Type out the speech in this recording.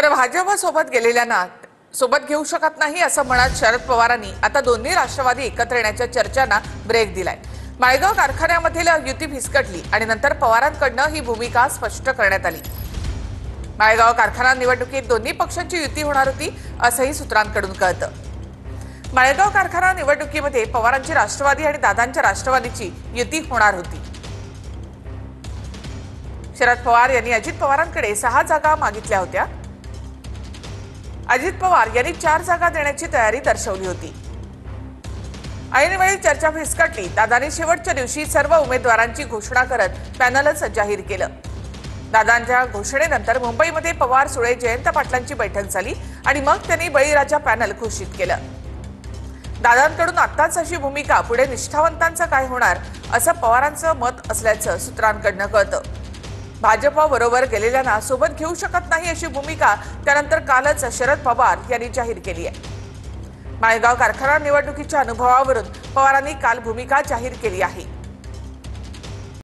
तर भाजपसोबत गेलेल्यांना सोबत घेऊ शकत नाही असं म्हणत शरद पवारांनी आता दोन्ही राष्ट्रवादी एकत्र येण्याच्या चर्चांना ब्रेक दिलाय। माळेगाव कारखान्यामधील युती फिसकटली आणि नंतर पवारांकडून ही भूमिका स्पष्ट करण्यात आली। माळेगाव कारखाना निवडणुकीत दोन्ही पक्षांची युती होणार होती असंही सूत्रांकडून कळतं। माळेगाव कारखाना निवडणुकीमध्ये पवारांची राष्ट्रवादी आणि दादांच्या राष्ट्रवादीची युती होणार होती। शरद पवार यांनी अजित पवारांकडे 6 जागा मागितल्या होत्या। अजित पवार यांनी 4 जागा देण्याची तयारी दर्शवली होती। ऐनवेळी चर्चा फिसकटली। दादांनी शेवटच्या दिवशी सर्व उमेदवारांची घोषणा करत पॅनलच जाहीर केलं। दादांच्या घोषणेनंतर मुंबईमध्ये पवार सुळे जयंत पाटलांची बैठक झाली आणि मग त्यांनी बळीराजा पॅनल घोषित केलं। दादांकडून आत्ताच अशी भूमिका पुढे निष्ठावंतांचं काय होणार असं पवारांचं मत असल्याचं सूत्रांकडून कळतं। भाजपबरोबर गेलेल्यांना सोबत घेऊ शकत नाही अशी भूमिका त्यानंतर कालच शरद पवार यांनी जाहीर केली आहे। माळेगाव कारखाना निवडणुकीच्या अनुभवावरून पवारांनी काल भूमिका जाहीर केली आहे।